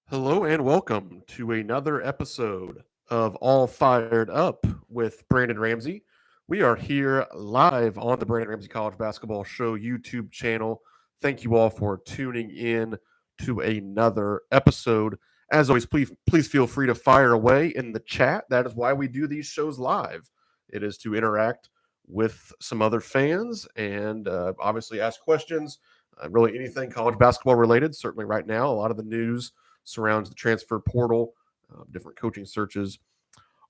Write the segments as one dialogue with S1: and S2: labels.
S1: Hello and welcome to another episode of All Fired Up with Brandon Ramsey. We are here live on the Brandon Ramsey College Basketball Show YouTube channel. Thank you all for tuning in to another episode. As always, please feel free to fire away in the chat. That is why we do these shows live. It is to interact with some other fans and obviously ask questions. Really anything college basketball related. Certainly right now, a lot of the news surrounds the transfer portal, different coaching searches,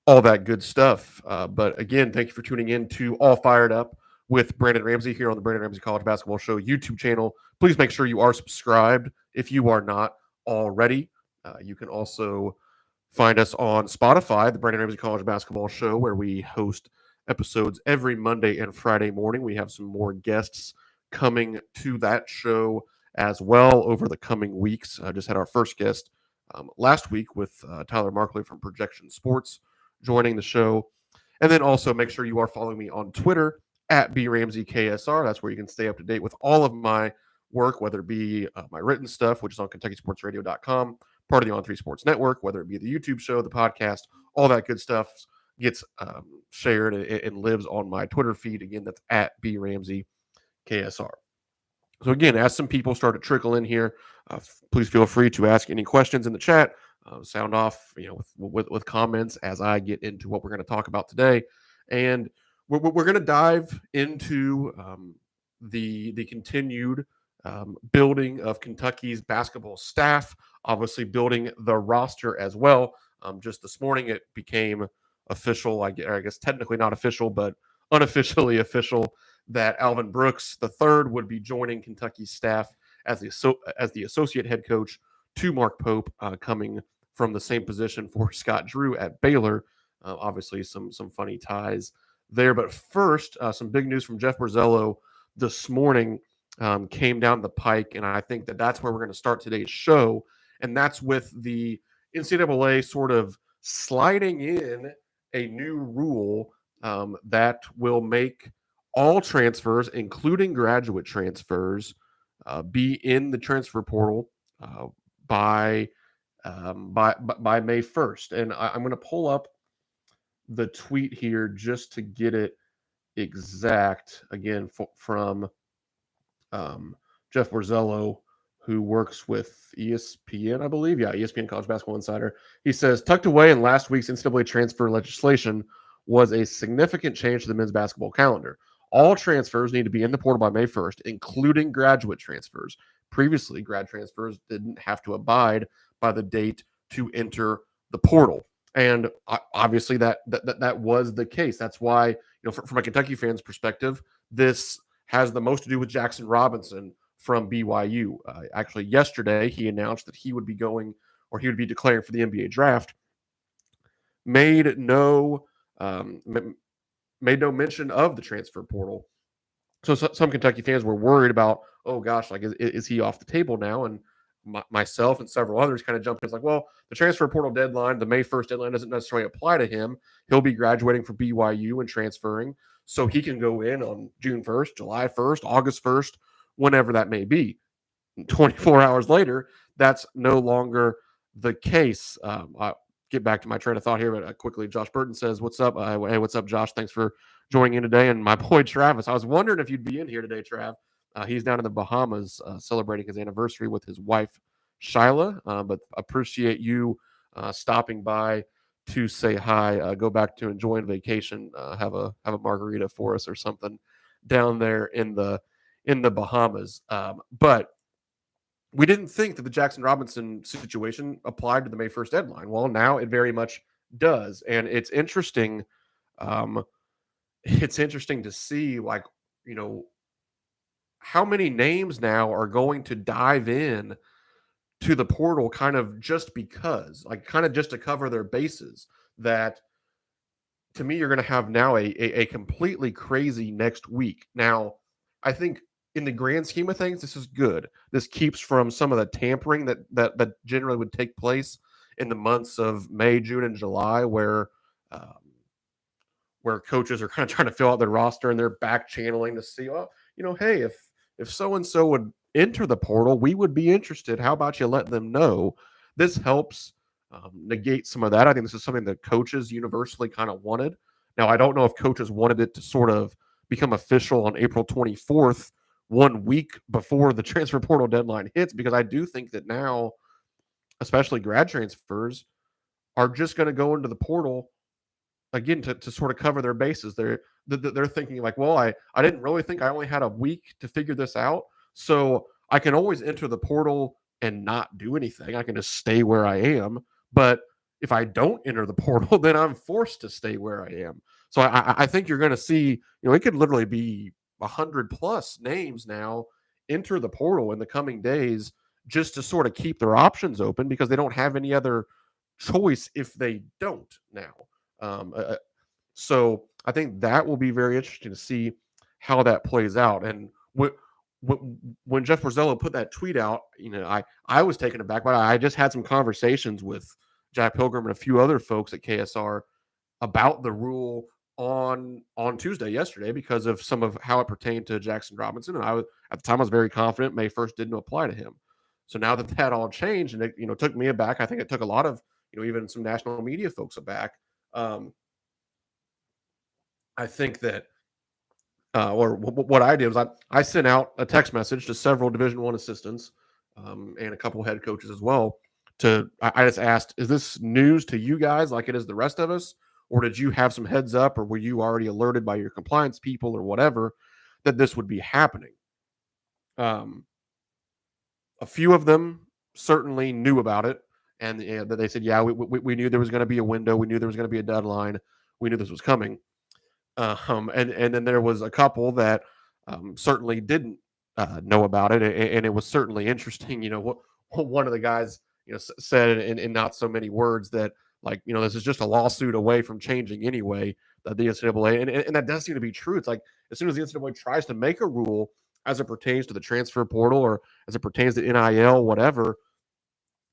S1: all that good stuff. But again, thank you for tuning in to All Fired Up with Brandon Ramsey here on the Brandon Ramsey College Basketball Show YouTube channel. Please make sure you are subscribed if you are not already. You can also find us on Spotify, the Brandon Ramsey College Basketball Show, where we host episodes every Monday and Friday morning. We have some more guests coming to that show as well over the coming weeks. I just had our first guest last week with Tyler Markley from Projection Sports joining the show. And then also make sure you are following me on Twitter at BRamseyKSR. That's where you can stay up to date with all of my work, whether it be my written stuff, which is on KentuckySportsRadio.com, part of the On3 Sports Network, whether it be the YouTube show, the podcast, all that good stuff gets shared and lives on my Twitter feed. Again, that's at BRamseyKSR. So again, as some people start to trickle in here, please feel free to ask any questions in the chat. Sound off, with comments as I get into what we're going to talk about today, and we're going to dive into the continued building of Kentucky's basketball staff. Obviously, building the roster as well. Just this morning, it became official. I guess technically not official, but unofficially official, that Alvin Brooks III would be joining Kentucky's staff as the associate head coach to Mark Pope, coming from the same position for Scott Drew at Baylor. Obviously, some funny ties there. But first, some big news from Jeff Borzello this morning came down the pike, and I think that's where we're going to start today's show, and that's with the NCAA sort of sliding in a new rule that will make all transfers, including graduate transfers, be in the transfer portal by May 1st. And I'm going to pull up the tweet here just to get it exact. Again, from Jeff Borzello, who works with ESPN, I believe. Yeah, ESPN College Basketball Insider. He says, tucked away in last week's NCAA transfer legislation was a significant change to the men's basketball calendar. All transfers need to be in the portal by May 1st, including graduate transfers. Previously, grad transfers didn't have to abide by the date to enter the portal. And obviously that was the case. That's why, from a Kentucky fan's perspective, this has the most to do with Jackson Robinson from BYU. Actually, yesterday, he announced that he would be declaring for the NBA draft. Made no mention of the transfer portal. So some Kentucky fans were worried about, oh gosh, like is he off the table now? And myself and several others kind of jumped in. It's like, well, the transfer portal deadline, the May 1st deadline, doesn't necessarily apply to him. He'll be graduating from BYU and transferring, so he can go in on June 1st, July 1st, August 1st, whenever that may be. 24 hours later, that's no longer the case. I'll get back to my train of thought here, but quickly, Josh Burton says, what's up? Hey, what's up, Josh? Thanks for joining in today. And my boy, Travis, I was wondering if you'd be in here today, Trav. He's down in the Bahamas celebrating his anniversary with his wife, Shyla, but appreciate you stopping by to say hi. Go back to enjoying vacation. Have a margarita for us or something down there in the Bahamas. But we didn't think that the Jackson Robinson situation applied to the May 1st deadline. Well, now it very much does, and it's interesting. It's interesting to see, how many names now are going to dive in to the portal kind of just because, kind of just to cover their bases. That, to me, you're going to have now a completely crazy next week. Now, I think in the grand scheme of things, this is good. This keeps from some of the tampering that generally would take place in the months of May, June, and July, where coaches are kind of trying to fill out their roster and they're back channeling to see, hey, if so-and-so would enter the portal, we would be interested. How about you let them know? this helps negate some of that. I think this is something that coaches universally kind of wanted. Now, I don't know if coaches wanted it to sort of become official on April 24th, 1 week before the transfer portal deadline hits, because I do think that now, especially grad transfers, are just going to go into the portal again to sort of cover their bases. They're thinking like, well, I didn't really think I only had a week to figure this out, so I can always enter the portal and not do anything. I can just stay where I am. But if I don't enter the portal, then I'm forced to stay where I am. So I think you're going to see, it could literally be 100+ names now enter the portal in the coming days just to sort of keep their options open because they don't have any other choice if they don't now. So I think that will be very interesting to see how that plays out. And when Jeff Borzello put that tweet out, I was taken aback, but I just had some conversations with Jack Pilgrim and a few other folks at KSR about the rule on Tuesday, yesterday, because of some of how it pertained to Jackson Robinson. And at the time I was very confident May 1st didn't apply to him. So now that all changed, and it took me aback, I think it took a lot of even some national media folks aback. I think that, or what I did was I sent out a text message to several Division I assistants and a couple head coaches as well. I just asked, is this news to you guys like it is the rest of us? Or did you have some heads up, or were you already alerted by your compliance people or whatever that this would be happening? A few of them certainly knew about it. And they said, yeah, we knew there was going to be a window. We knew there was going to be a deadline. We knew this was coming. And then there was a couple that certainly didn't know about it, and it was certainly interesting. What one of the guys said in not so many words that this is just a lawsuit away from changing anyway. The NCAA, and that does seem to be true. It's like as soon as the NCAA tries to make a rule as it pertains to the transfer portal or as it pertains to NIL, whatever,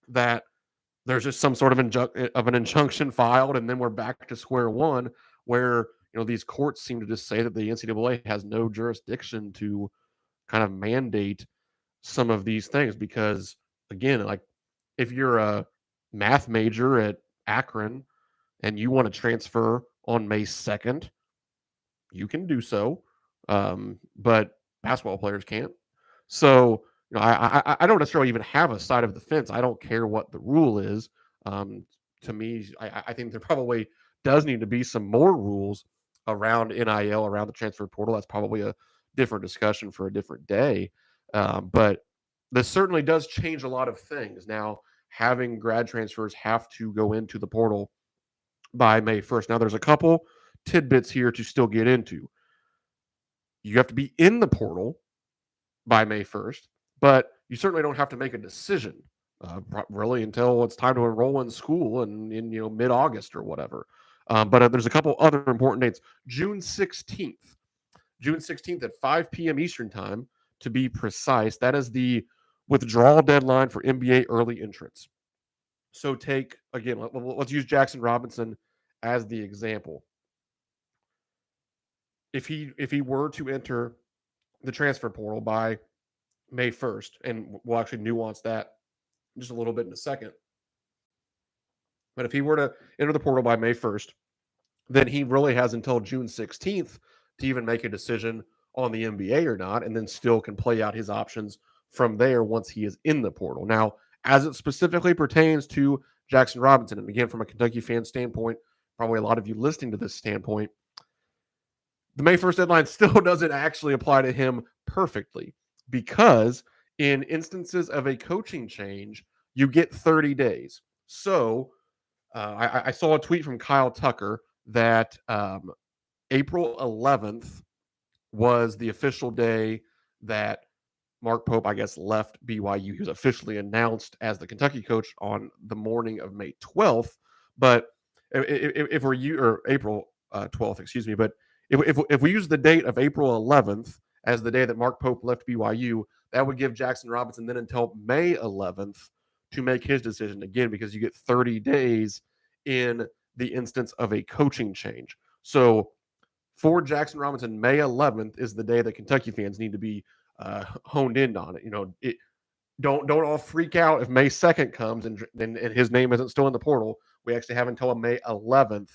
S1: that there's just some sort of an injunction filed, and then we're back to square one where these courts seem to just say that the NCAA has no jurisdiction to kind of mandate some of these things because, again, like if you're a math major at Akron and you want to transfer on May 2nd, you can do so, but basketball players can't. So I don't necessarily even have a side of the fence. I don't care what the rule is. To me, I think there probably does need to be some more rules around NIL, around the transfer portal. That's probably a different discussion for a different day. But this certainly does change a lot of things. Now, having grad transfers have to go into the portal by May 1st. Now, there's a couple tidbits here to still get into. You have to be in the portal by May 1st, but you certainly don't have to make a decision really until it's time to enroll in school in mid-August or whatever. But there's a couple other important dates. June 16th at 5 p.m. Eastern time, to be precise. That is the withdrawal deadline for NBA early entrants. So let's use Jackson Robinson as the example. If he were to enter the transfer portal by May 1st, and we'll actually nuance that just a little bit in a second. But if he were to enter the portal by May 1st, then he really has until June 16th to even make a decision on the NBA or not, and then still can play out his options from there once he is in the portal. Now, as it specifically pertains to Jackson Robinson, and again, from a Kentucky fan standpoint, probably a lot of you listening to this standpoint, the May 1st deadline still doesn't actually apply to him perfectly, because in instances of a coaching change, you get 30 days. So I saw a tweet from Kyle Tucker that April 11th was the official day that Mark Pope, I guess, left BYU. He was officially announced as the Kentucky coach on the morning of May 12th. But if we're or April 12th, excuse me. But if we use the date of April 11th as the day that Mark Pope left BYU, that would give Jackson Robinson then until May 11th to make his decision again, because you get 30 days in the instance of a coaching change. So for Jackson Robinson, May 11th is the day that Kentucky fans need to be honed in on it. don't all freak out if May 2nd comes and his name isn't still in the portal. We actually have until May 11th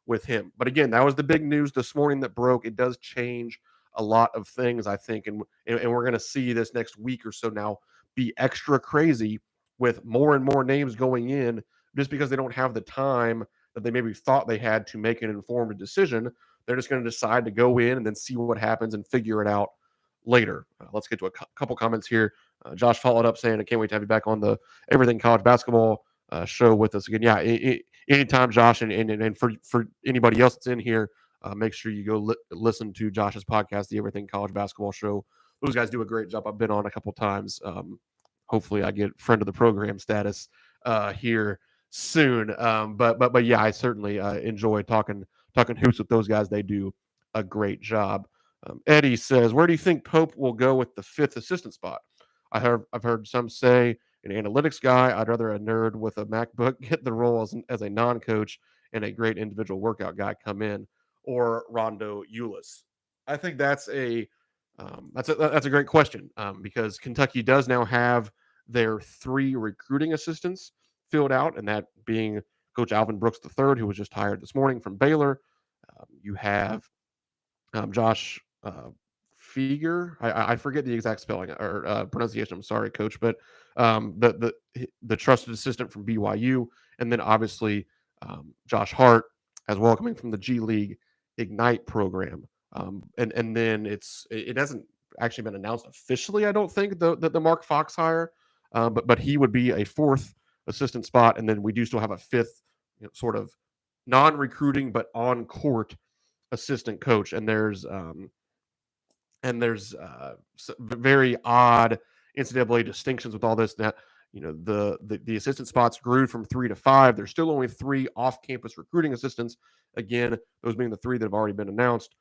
S1: with him. But again, that was the big news this morning that broke. It does change a lot of things, I think, and we're going to see this next week or so now be extra crazy with more and more names going in just because they don't have the time that they maybe thought they had to make an informed decision. They're just going to decide to go in and then see what happens and figure it out later. Let's get to a couple comments here. Josh followed up saying, I can't wait to have you back on the Everything College Basketball show with us again. Yeah, anytime, Josh, and for anybody else that's in here, make sure you go listen to Josh's podcast, the Everything College Basketball Show. Those guys do a great job. I've been on a couple times. Hopefully, I get friend of the program status here soon. But yeah, I certainly enjoy talking hoops with those guys. They do a great job. Eddie says, where do you think Pope will go with the 5th assistant spot? I've heard some say an analytics guy. I'd rather a nerd with a MacBook get the role as a non-coach and a great individual workout guy come in, or Rondo Eulis. I think that's a great question because Kentucky does now have their 3 recruiting assistants filled out, and that being Coach Alvin Brooks III, who was just hired this morning from Baylor. You have Josh Feger. I forget the exact spelling or pronunciation. I'm sorry, Coach, but the trusted assistant from BYU, and then obviously Josh Hart as well, coming from the G League Ignite program. And then it hasn't actually been announced officially. I don't think the Mark Fox hire, but he would be a 4th assistant spot, and then we do still have a 5th, sort of non-recruiting but on court assistant coach. And there's very odd NCAA distinctions with all this. That the assistant spots grew from 3 to 5. There's still only 3 off-campus recruiting assistants. Again, those being the 3 that have already been announced.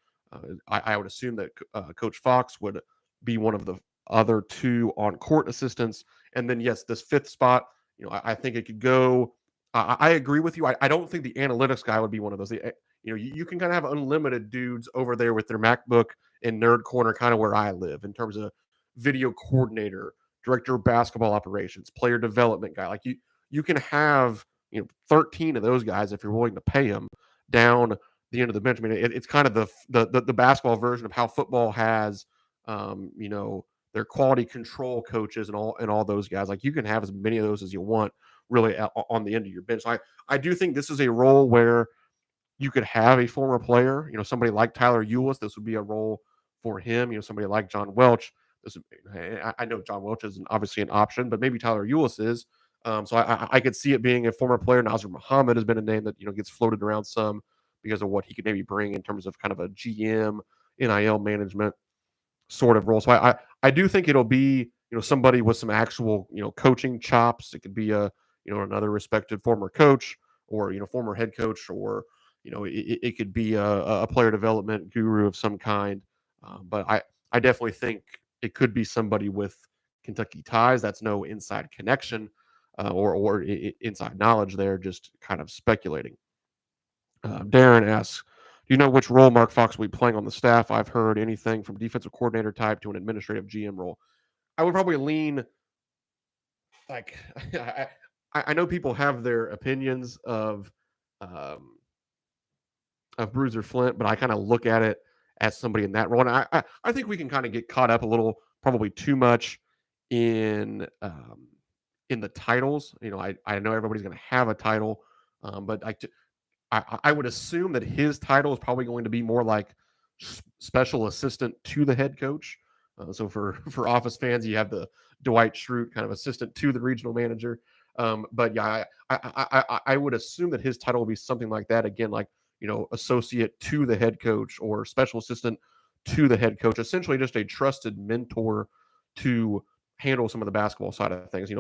S1: I would assume that Coach Fox would be one of the other 2 on-court assistants. And then, yes, this 5th spot, I think it could go. I agree with you. I don't think the analytics guy would be one of those. You can kind of have unlimited dudes over there with their MacBook in nerd corner, kind of where I live in terms of video coordinator, director of basketball operations, player development guy. Like you can have 13 of those guys if you're willing to pay them down the end of the bench. I mean, it's kind of the basketball version of how football has, their quality control coaches and all those guys. Like you can have as many of those as you want, really, on the end of your bench. I do think this is a role where you could have a former player, somebody like Tyler Eulis. This would be a role for him. Somebody like John Welch. I know John Welch isn't obviously an option, but maybe Tyler Eulis is. So I could see it being a former player. Nazir Muhammad has been a name that gets floated around some because of what he could maybe bring in terms of kind of a GM, NIL management sort of role. So I do think it'll be somebody with some actual coaching chops. It could be another respected former coach or former head coach, or it could be a player development guru of some kind. But I definitely think it could be somebody with Kentucky ties. That's no inside connection or inside knowledge there, just kind of speculating. Darren asks, do you know which role Mark Fox will be playing on the staff? I've heard anything from defensive coordinator type to an administrative GM role. I would probably lean like I know people have their opinions of Bruiser Flint, but I kind of look at it as somebody in that role. And I think we can kind of get caught up a little, probably too much in the titles. I know everybody's going to have a title, but I would assume that his title is probably going to be more like special assistant to the head coach. So for Office fans, you have the Dwight Schrute kind of assistant to the regional manager. But yeah, I would assume that his title will be something like that. Again, like associate to the head coach or special assistant to the head coach. Essentially, just a trusted mentor to handle some of the basketball side of things.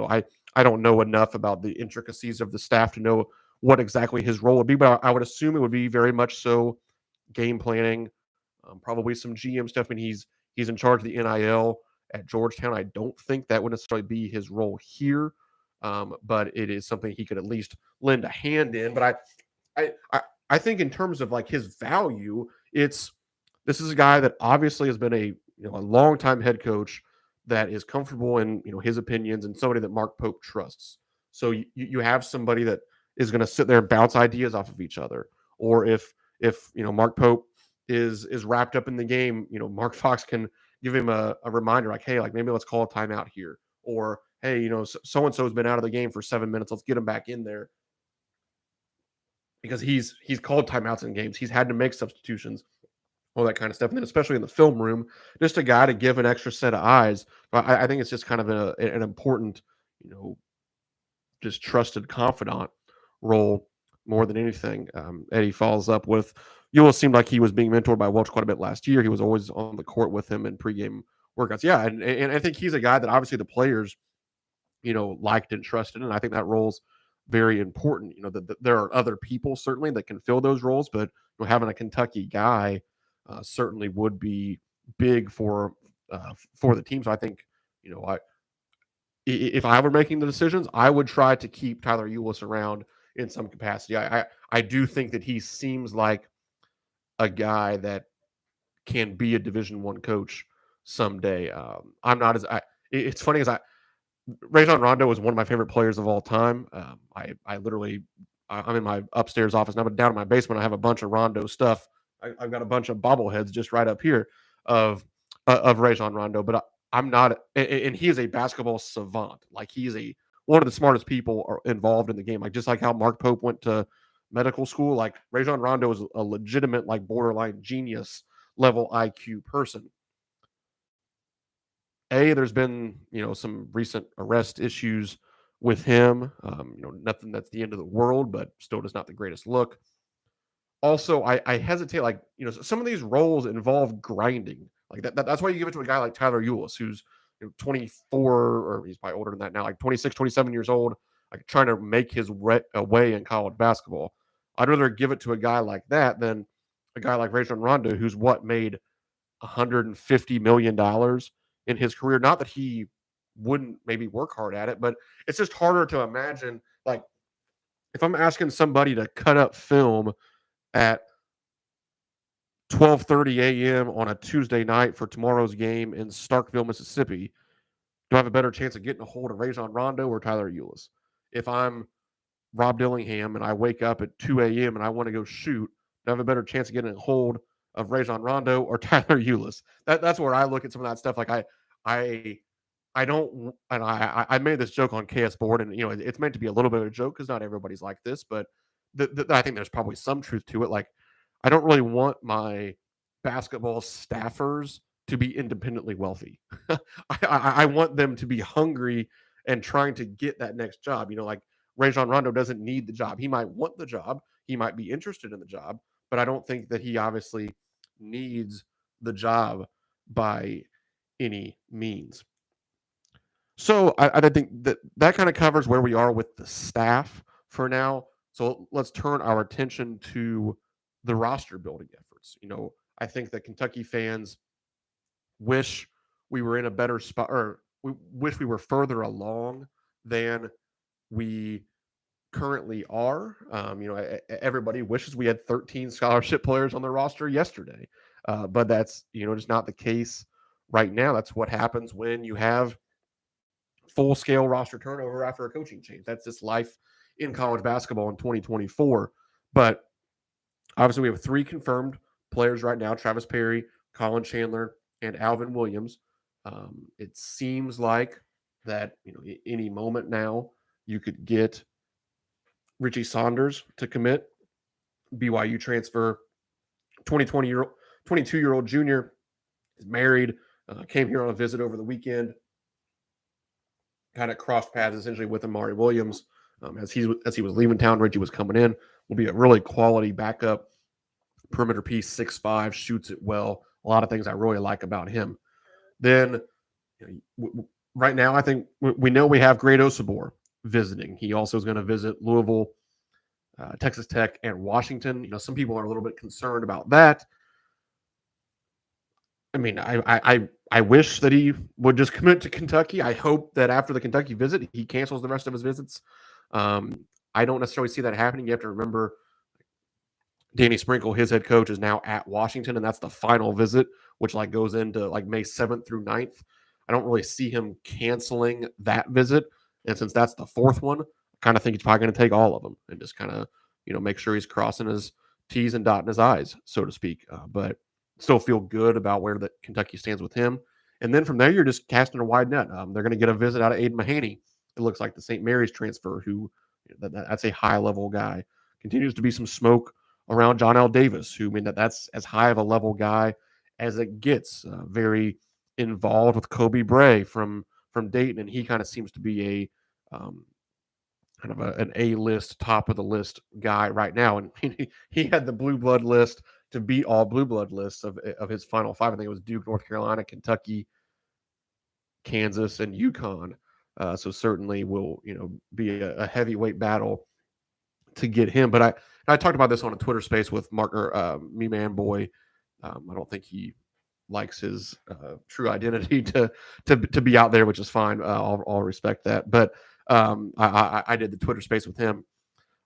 S1: I don't know enough about the intricacies of the staff to know what exactly his role would be, but I would assume it would be very much so game planning, probably some GM stuff. I mean, he's in charge of the NIL at Georgetown. I don't think that would necessarily be his role here, but it is something he could at least lend a hand in. But I think in terms of like his value, this is a guy that obviously has been a long time head coach, that is comfortable in his opinions and somebody that Mark Pope trusts. So you have somebody that is going to sit there and bounce ideas off of each other. Or if Mark Pope is wrapped up in the game, Mark Fox can give him a reminder like, hey, like maybe let's call a timeout here, or hey, so and so has been out of the game for 7 minutes, let's get him back in there, because he's called timeouts in games, he's had to make substitutions, all that kind of stuff. And then especially in the film room, just a guy to give an extra set of eyes. But I think it's just kind of an important, just trusted confidant role more than anything. Eddie follows up with, seemed like he was being mentored by Welch quite a bit last year. He was always on the court with him in pregame workouts. Yeah, and I think he's a guy that obviously the players, liked and trusted, and I think that role's very important. There are other people certainly that can fill those roles, but having a Kentucky guy certainly would be big for the team. So I think, if I were making the decisions, I would try to keep Tyler Ulis around in some capacity. I do think that he seems like a guy that can be a Division I coach someday. I'm not as it's funny as Rajon Rondo is one of my favorite players of all time. I literally, I'm in my upstairs office, and I'm down in my basement. I have a bunch of Rondo stuff. I've got a bunch of bobbleheads just right up here of Rajon Rondo, but I'm not, and he is a basketball savant. Like he's one of the smartest people involved in the game. Like just like how Mark Pope went to medical school, like Rajon Rondo is a legitimate, like borderline genius level IQ person. There's been some recent arrest issues with him. Nothing that's the end of the world, but still just not the greatest look. Also, I hesitate. Like some of these roles involve grinding. Like that's why you give it to a guy like Tyler Ulis, who's 24, or he's probably older than that now, like 26, 27 years old, like trying to make his way in college basketball. I'd rather give it to a guy like that than a guy like Rajon Rondo, who's made $150 million in his career. Not that he wouldn't maybe work hard at it, but it's just harder to imagine. Like if I'm asking somebody to cut up film at 12:30 a.m. on a Tuesday night for tomorrow's game in Starkville, Mississippi, do I have a better chance of getting a hold of Rajon Rondo or Tyler Ulis? If I'm Rob Dillingham and I wake up at 2 a.m. and I want to go shoot, do I have a better chance of getting a hold of Rajon Rondo or Tyler Ulis? That's where I look at some of that stuff. Like I don't, and I made this joke on KS Board, and it's meant to be a little bit of a joke because not everybody's like this, but I think there's probably some truth to it. Like I don't really want my basketball staffers to be independently wealthy. I want them to be hungry and trying to get that next job. Like Rajon Rondo doesn't need the job. He might want the job. He might be interested in the job, but I don't think that he obviously needs the job by any means. So I think that kind of covers where we are with the staff for now. So let's turn our attention to the roster building efforts. I think that Kentucky fans wish we were in a better spot, or we wish we were further along than we currently are. Everybody wishes we had 13 scholarship players on the roster yesterday, but that's just not the case right now. That's what happens when you have full-scale roster turnover after a coaching change. That's just life in college basketball in 2024. But obviously, we have 3 confirmed players right now: Travis Perry, Colin Chandler, and Alvin Williams. It seems like that any moment now you could get Richie Saunders to commit. BYU transfer, 22-year-old junior, is married, came here on a visit over the weekend. Kind of crossed paths essentially with Amari Williams as he was leaving town. Richie was coming in. Will be a really quality backup perimeter piece, 6'5", shoots it well. A lot of things I really like about him. Then right now, I think we know we have Great Osabor visiting. He also is going to visit Louisville, Texas Tech, and Washington. Some people are a little bit concerned about that. I mean, I wish that he would just commit to Kentucky. I hope that after the Kentucky visit, he cancels the rest of his visits. I don't necessarily see that happening. You have to remember Danny Sprinkle, his head coach, is now at Washington, and that's the final visit, which goes into May 7th through 9th. I don't really see him canceling that visit. And since that's the fourth one, I kind of think he's probably going to take all of them and just kind of, make sure he's crossing his T's and dotting his I's, so to speak. But still feel good about where that Kentucky stands with him. And then from there, you're just casting a wide net. They're going to get a visit out of Aiden Mahaney. It looks like the St. Mary's transfer, who that's a high level guy. Continues to be some smoke around John L. Davis, who that's as high of a level guy as it gets. Very involved with Kobe Bray from Dayton, and he kind of seems to be a kind of an A-list, top of the list guy right now. And he had the blue blood list to beat all blue blood lists of his final five. I think it was Duke, North Carolina, Kentucky, Kansas, and UConn. So certainly will be a heavyweight battle to get him. But I talked about this on a Twitter space with Mark or Me Man Boy. I don't think he likes his true identity to be out there, which is fine. I'll respect that. But I did the Twitter space with him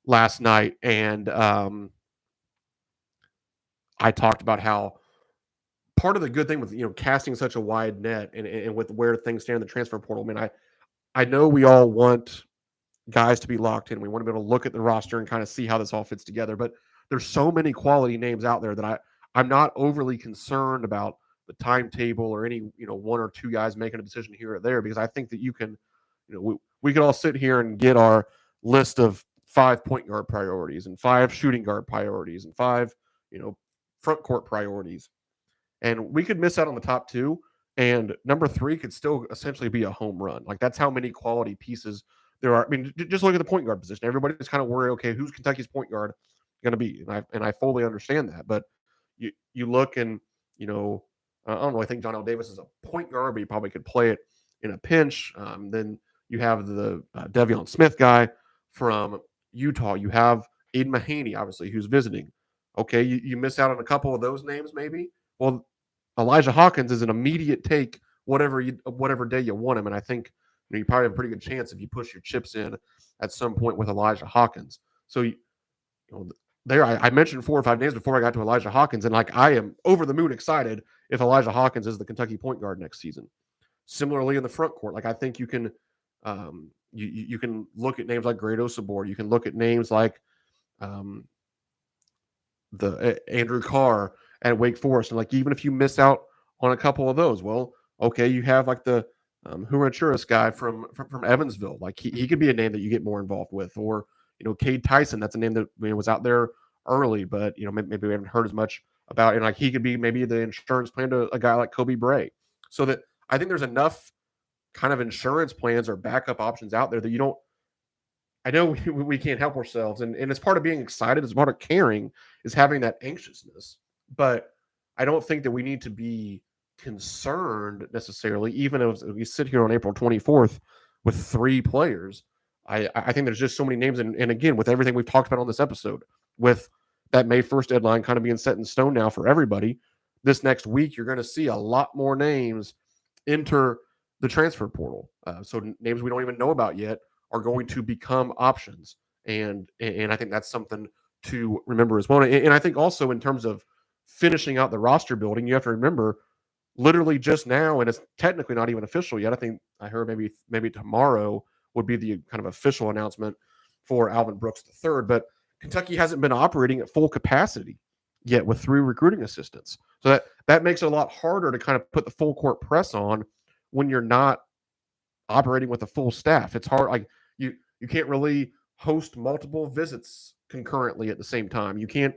S1: last night, and I talked about how part of the good thing with casting such a wide net and with where things stand in the transfer portal. I mean, I know we all want guys to be locked in. We want to be able to look at the roster and kind of see how this all fits together. But there's so many quality names out there that I'm not overly concerned about the timetable or any one or two guys making a decision here or there, because I think that you can, we could all sit here and get our list of 5 point guard priorities and 5 shooting guard priorities and 5 front court priorities, and we could miss out on the top 2, and number 3 could still essentially be a home run. Like, that's how many quality pieces there are. I mean, just look at the point guard position. Everybody's kind of worried, okay, who's Kentucky's point guard going to be? And I fully understand that. But you look and, I don't really think John L. Davis is a point guard, but he probably could play it in a pinch. Then you have the Devion Smith guy from Utah. You have Aiden Mahaney, obviously, who's visiting. Okay, you miss out on a couple of those names, maybe. Well, Elijah Hawkins is an immediate take whatever day you want him, and I think you probably have a pretty good chance if you push your chips in at some point with Elijah Hawkins. So there, I mentioned 4 or 5 names before I got to Elijah Hawkins, and I am over the moon excited if Elijah Hawkins is the Kentucky point guard next season. Similarly, in the front court, I think you can you can look at names like Grado Sabor. You can look at names like the Andrew Carr at Wake Forest, and even if you miss out on a couple of those, well, okay, you have the Huranchuras guy from Evansville. He could be a name that you get more involved with, or Cade Tyson. That's a name that was out there early, but maybe we haven't heard as much about. And he could be maybe the insurance plan to a guy like Kobe Bray. So that I think there's enough kind of insurance plans or backup options out there that you don't. I know we can't help ourselves, and it's part of being excited. It's part of caring, is having that anxiousness. But I don't think that we need to be concerned necessarily, even if we sit here on April 24th with 3 players. I think there's just so many names, and again, with everything we've talked about on this episode, with that May 1st deadline kind of being set in stone now for everybody, this next week you're going to see a lot more names enter the transfer portal. So names we don't even know about yet are going to become options, and I think that's something to remember as well. And I think also in terms of finishing out the roster building, you have to remember, literally just now, and it's technically not even official yet. I think I heard maybe tomorrow would be the kind of official announcement for Alvin Brooks III, but Kentucky hasn't been operating at full capacity yet with 3 recruiting assistants. So that makes it a lot harder to kind of put the full court press on when you're not operating with a full staff. It's hard. You can't really host multiple visits concurrently at the same time. You can't,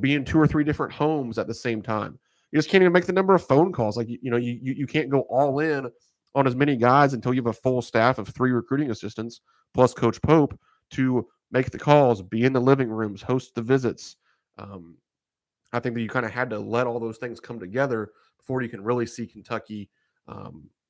S1: be in 2 or 3 different homes at the same time. You just can't even make the number of phone calls. You can't go all in on as many guys until you have a full staff of 3 recruiting assistants plus Coach Pope to make the calls, be in the living rooms, host the visits. I think that you kind of had to let all those things come together before you can really see Kentucky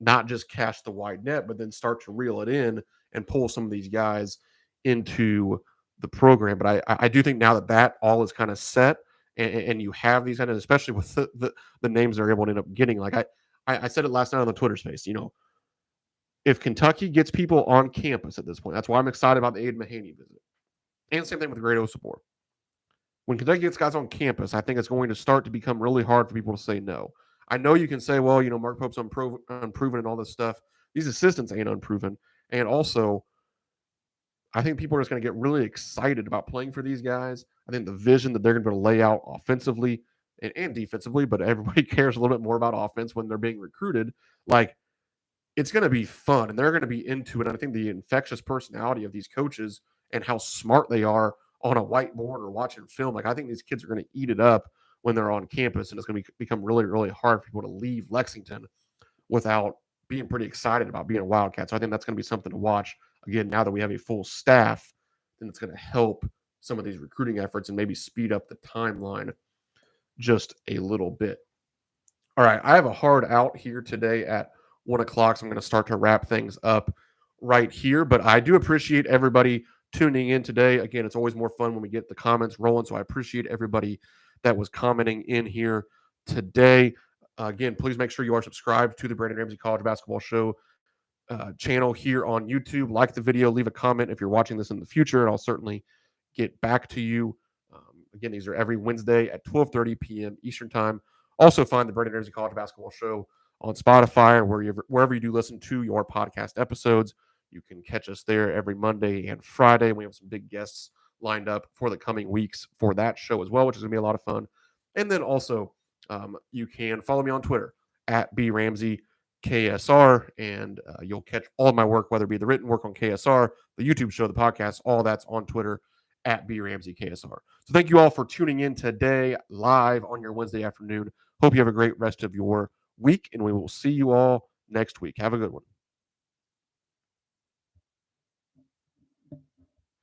S1: not just cast the wide net, but then start to reel it in and pull some of these guys into the program. But I do think now that all is kind of set, and you have these kind of, especially with the names they're able to end up getting. I said it last night on the Twitter space, if Kentucky gets people on campus at this point, that's why I'm excited about the Aiden Mahaney visit. And same thing with Grado Sabor. When Kentucky gets guys on campus, I think it's going to start to become really hard for people to say no. I know you can say, well, Mark Pope's unproven and all this stuff. These assistants ain't unproven. And also, I think people are just going to get really excited about playing for these guys. I think the vision that they're going to be able to lay out offensively and defensively, but everybody cares a little bit more about offense when they're being recruited. Like, it's going to be fun and they're going to be into it. And I think the infectious personality of these coaches and how smart they are on a whiteboard or watching film, like I think these kids are going to eat it up when they're on campus, and it's going to become really, really hard for people to leave Lexington without being pretty excited about being a Wildcat. So I think that's going to be something to watch. Again, now that we have a full staff, then it's going to help some of these recruiting efforts and maybe speed up the timeline just a little bit. All right, I have a hard out here today at 1 o'clock, so I'm going to start to wrap things up right here. But I do appreciate everybody tuning in today. Again, it's always more fun when we get the comments rolling, so I appreciate everybody that was commenting in here today. Again, please make sure you are subscribed to the Brandon Ramsey College Basketball Show channel here on YouTube. Like the video, leave a comment if you're watching this in the future, and I'll certainly get back to you. Again, these are every Wednesday at 12:30 p.m. Eastern Time. Also, find the Brandon Ramsey College Basketball Show on Spotify or wherever you do listen to your podcast episodes. You can catch us there every Monday and Friday. We have some big guests lined up for the coming weeks for that show as well, which is going to be a lot of fun. And then also, you can follow me on Twitter at BRamseyKSR, and you'll catch all of my work, whether it be the written work on KSR, the YouTube show, the podcast, all that's on Twitter at BRamseyKSR. So thank you all for tuning in today live on your Wednesday afternoon. Hope you have a great rest of your week, and we will see you all next week. Have a good one.